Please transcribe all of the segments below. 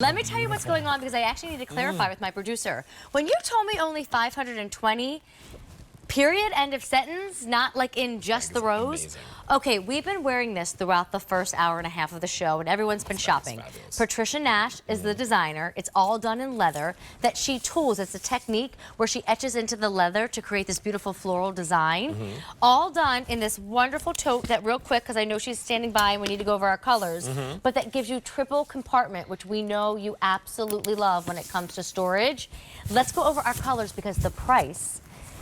Let me tell you what's going on because I actually need to clarify with my producer. When you told me only 520, period, end of sentence, not like in just the rows. Amazing. Okay, we've been wearing this throughout the first hour and a half of the show, and everyone's been shopping. Patricia Nash is the designer. It's all done in leather that she tools. It's a technique where she etches into the leather to create this beautiful floral design. All done in this wonderful tote that, real quick, because I know she's standing by and we need to go over our colors, but that gives you triple compartment, which we know you absolutely love when it comes to storage. Let's go over our colors because the price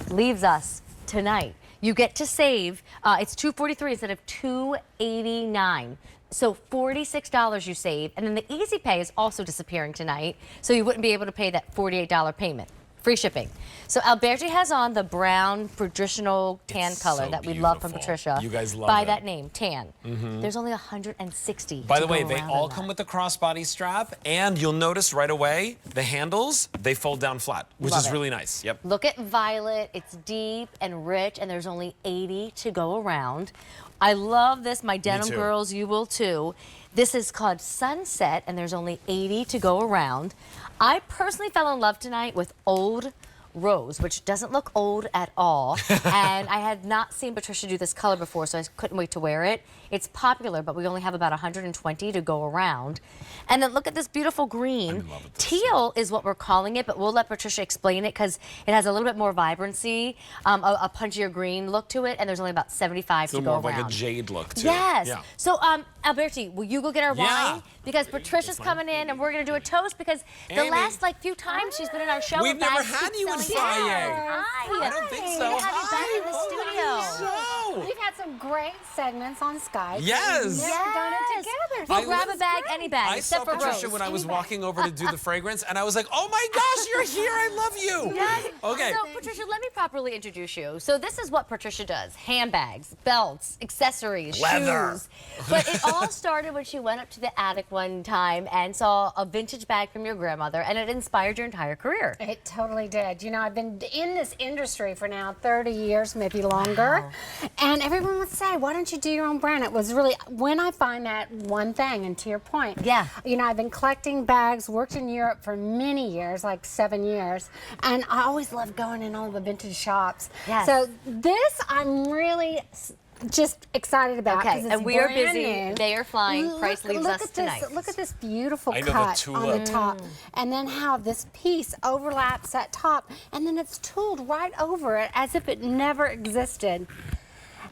leaves us tonight. You get to save, it's $243 instead of $289. So $46 you save, and then the easy pay is also disappearing tonight, so you wouldn't be able to pay that $48 payment. Free shipping. So Alberti has on the brown traditional tan color that we love from Patricia. You guys love by it. that name, tan. There's only 160. By the way, they all come with the crossbody strap, and you'll notice right away the handles, they fold down flat, which is really nice. Yep. Look at violet. It's deep and rich, and there's only 80 to go around. I love this. My denim girls, you will too. This is called Sunset, and there's only 80 to go around. I personally fell in love tonight with Old Rose, which doesn't look old at all. And I had not seen Patricia do this color before, so I couldn't wait to wear it. It's popular, but we only have about 120 to go around. And then look at this beautiful green. Teal is what we're calling it, but we'll let Patricia explain it because it has a little bit more vibrancy, a punchier green look to it, and there's only about 75 to go around. More of like a jade look, too. Yes. Yeah. So, Alberti, will you go get our wine? Because Patricia's coming in, and we're going to do a toast because the last few times she's been in our show, we've never had you in Friday. I don't think so. Good to have you back in the studio. We've had some great segments on Skype. Yes. We've never done it together. We'll grab a bag, any bag, I except saw for Patricia Rose. when I was walking over to do the fragrance, and I was like, oh my gosh, you're here, I love you. Yes. Okay. So, Patricia, let me properly introduce you. So this is what Patricia does. Handbags, belts, accessories, Leather. shoes. But it all started when she went up to the attic one time and saw a vintage bag from your grandmother, and it inspired your entire career. It totally did. You know, I've been in this industry for now 30 years, maybe longer. And everyone would say, why don't you do your own brand? It was really when I find that one thing, and to your point. Yeah. You know, I've been collecting bags, worked in Europe for many years, like 7 years. And I always loved going in all the vintage shops. Yes. So this, I'm really just excited about. Okay, and we are busy. New. They are flying. Price leaves us tonight. Look at this beautiful I know, the cut on the tulip. top. And then how this piece overlaps that top. And then it's tooled right over it as if it never existed.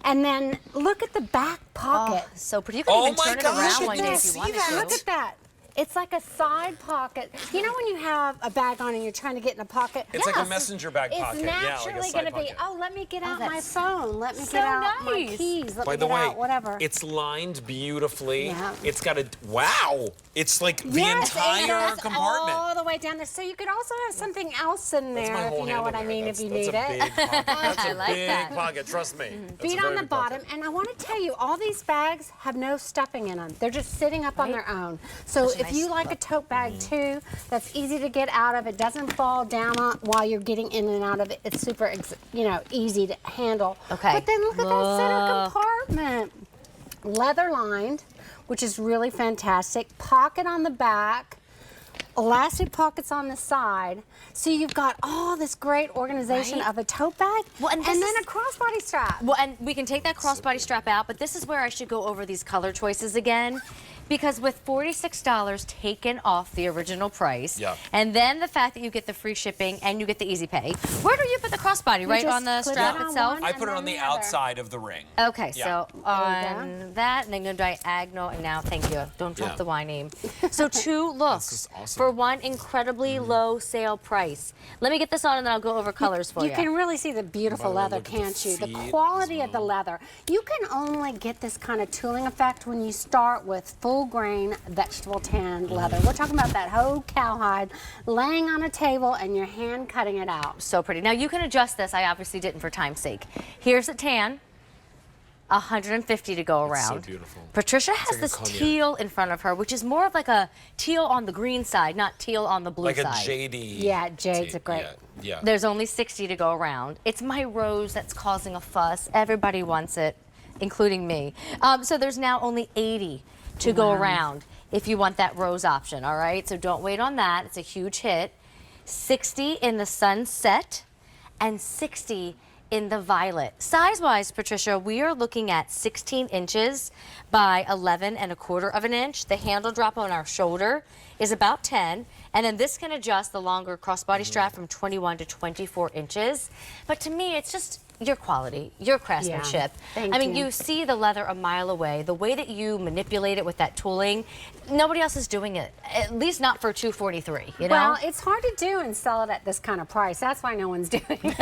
And then look at the back pocket. Oh, so pretty. You can even turn it gosh, around one day if see you wanted that? to. Look at that. It's like a side pocket. You know when you have a bag on and you're trying to get in a pocket? It's like a messenger bag pocket. It's naturally yeah, like going to be, pocket. oh, let me get out that's my phone. Let me so get out my nice. keys. Let By me the get way, out whatever. it's lined beautifully. Yeah. It's got a, wow, it's like the Yes, entire it goes compartment. all the way down there. So you could also have something else in That's there, my if whole you know handle what I there. mean, That's, if you that's need a it. big pocket. That's I a like big that. pocket, trust me. That's a Feet very on the big bottom, pocket. and I want to tell you, all these bags have no stuffing in them. They're just sitting up on their own. So Such a if you nice like a tote bag too, that's easy to get out of. It doesn't fall down while you're getting in and out of it. It's super, easy to handle. Okay. But then look at that center compartment. Leather lined, which is really fantastic. Pocket on the back. Elastic pockets on the side, so you've got all this great organization of a tote bag, Well, and then this a crossbody strap. Well, and we can take that crossbody strap out, but this is where I should go over these color choices again. Because with $46 taken off the original price, and then the fact that you get the free shipping and you get the easy pay, where do you put the crossbody? Right on the strap itself? I put it on the outside of the ring. Okay, so on that, and then go diagonal, and now, thank you, don't drop the Y name. So 2 looks for one incredibly low sale price. Let me get this on, and then I'll go over colors for you. You can really see the beautiful leather, can't you? The quality of the leather. You can only get this kind of tooling effect when you start with full-grain vegetable tanned leather. We're talking about that whole cowhide laying on a table and you're hand cutting it out. So pretty. Now you can adjust this. I obviously didn't for time's sake. Here's the tan. 150 to go around. So beautiful. Patricia has this teal in front of her, which is more of like a teal on the green side, not teal on the blue like side. Like a jadey. Yeah, jade's a great. Yeah. There's only 60 to go around. It's my rose that's causing a fuss. Everybody wants it, including me. So there's now only 80 to go around. if you want that rose option, all right? So don't wait on that. It's a huge hit. 60 in the sunset and 60 in the violet. Size-wise, Patricia, we are looking at 16 inches by 11 1/4 of an inch. The handle drop on our shoulder is about 10, and then this can adjust the longer crossbody strap from 21 to 24 inches. But to me, it's just your quality, your craftsmanship. Thank I mean, you. you see the leather a mile away. The way that you manipulate it with that tooling, nobody else is doing it. At least not for $243. You know. Well, it's hard to do and sell it at this kind of price. That's why no one's doing it.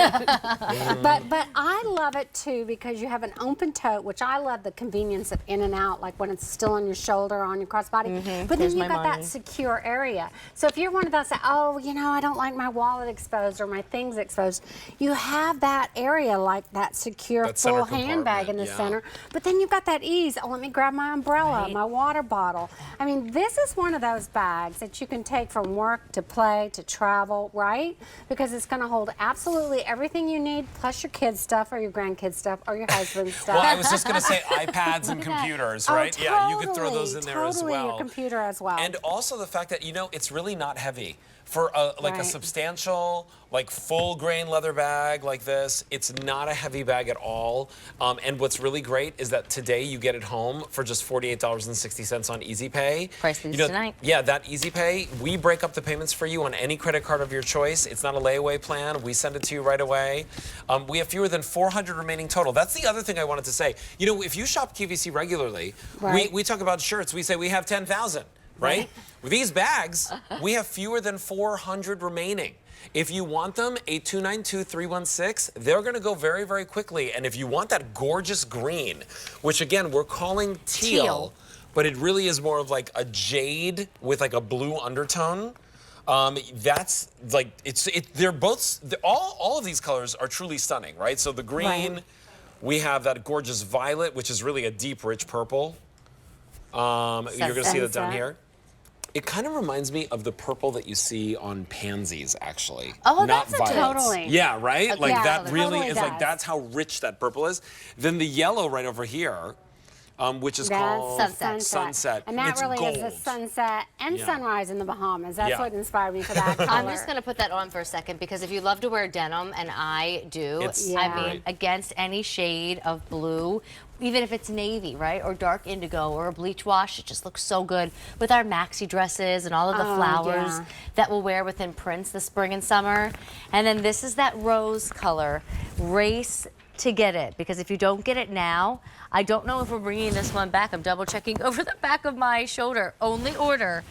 but I love it too because you have an open tote, which I love the convenience of in and out, like when it's still on your shoulder, on your crossbody. But then you've got that secure area. So if you're one of those that, oh, you know, I don't like my wallet exposed or my things exposed, you have that area like that secure full handbag in the center. But then you've got that ease. Oh, let me grab my umbrella, my water bottle. I mean, this is one of those bags that you can take from work to play to travel, right? Because it's going to hold absolutely everything you need, plus your kids' stuff or your grandkids' stuff or your husband's stuff. Well, I was just going to say iPads and computers, right? Oh, yeah, you could throw those in there as well. Your computer as well. And also the fact that, you know, it's really not heavy. For like a substantial, like full grain leather bag like this, it's not a heavy bag at all. And what's really great is that today you get it home for just $48.60 on Easy Pay. Price leads tonight. Yeah, that Easy Pay, we break up the payments for you on any credit card of your choice. It's not a layaway plan. We send it to you right away. We have fewer than 400 remaining total. That's the other thing I wanted to say. You know, if you shop QVC regularly, we talk about shirts. We say we have 10,000. Right? With these bags, we have fewer than 400 remaining. If you want them, 829-2316, they're going to go very, very quickly. And if you want that gorgeous green, which again, we're calling teal, but it really is more of like a jade with like a blue undertone. That's like, they're both, all of these colors are truly stunning, right? So the green, we have that gorgeous violet, which is really a deep, rich purple. You're going to see that down here. It kind of reminds me of the purple that you see on pansies, actually. Oh, not that's violets. Totally. Yeah, right? Okay. Like Yeah, that really totally is like, that's how rich that purple is. Then the yellow right over here, which is called Sunset. And that it's really gold. is the sunset and sunrise in the Bahamas. That's what inspired me for that color. I'm just going to put that on for a second because if you love to wear denim, and I do, I mean, against any shade of blue, even if it's navy, right, or dark indigo or a bleach wash, it just looks so good with our maxi dresses and all of the flowers that we'll wear within prints this spring and summer. And then this is that rose color. Race to get it, because if you don't get it now, I don't know if we're bringing this one back. I'm double checking over the back of my shoulder. Only order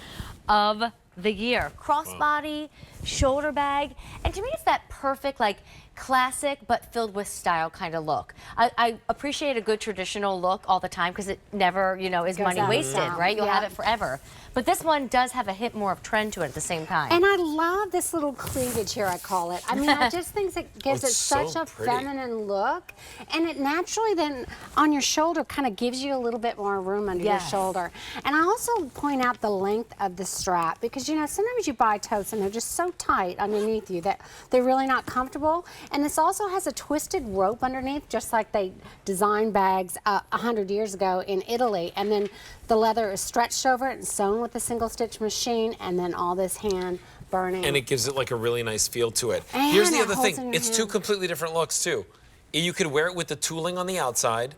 of the year. Crossbody, shoulder bag, and to me it's that perfect, like, classic but filled with style kind of look. I appreciate a good traditional look all the time because it never, you know, is money wasted, right? You'll have it forever. But this one does have a hit more of trend to it at the same time. And I love this little cleavage here, I call it. I mean, I just think it gives it such a feminine look. And it naturally then on your shoulder kind of gives you a little bit more room under your shoulder. And I also point out the length of the strap because, you know, sometimes you buy totes and they're just so tight underneath you that they're really not comfortable. And this also has a twisted rope underneath, just like they designed bags 100 years ago in Italy. And then the leather is stretched over it and sewn with a single stitch machine, and then all this hand burning. And it gives it like a really nice feel to it. And here's the it other holds in thing. your It's hand. two completely different looks too. You could wear it with the tooling on the outside.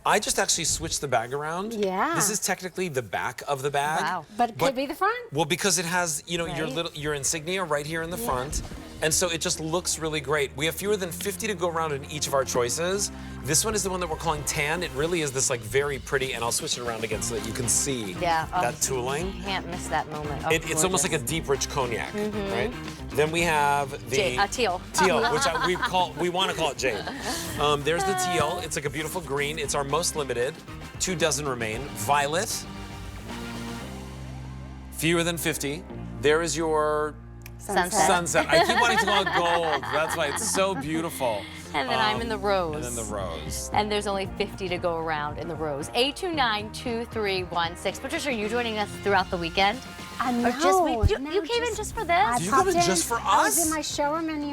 I just actually switched the bag around. Yeah. This is technically the back of the bag. Wow. But it could be the front. Well, because it has, you know, your insignia right here in the front. And so it just looks really great. We have fewer than 50 to go around in each of our choices. This one is the one that we're calling tan. It really is this like very pretty, and I'll switch it around again so that you can see that tooling. Can't miss that moment. It's almost like a deep, rich cognac, right? Then we have the teal. Teal, which we want to call it jade. There's the teal. It's like a beautiful green. It's our most limited. 2 dozen remain. Violet. Fewer than 50. There is your sunset. I keep wanting to call it gold. That's why it's so beautiful. And then I'm in the rose. And then the rose. And there's only 50 to go around in the rose. 829-2316. Patricia, are you joining us throughout the weekend? I know. Or you came in just for this? Did you come in just for us? I was in my showroom in New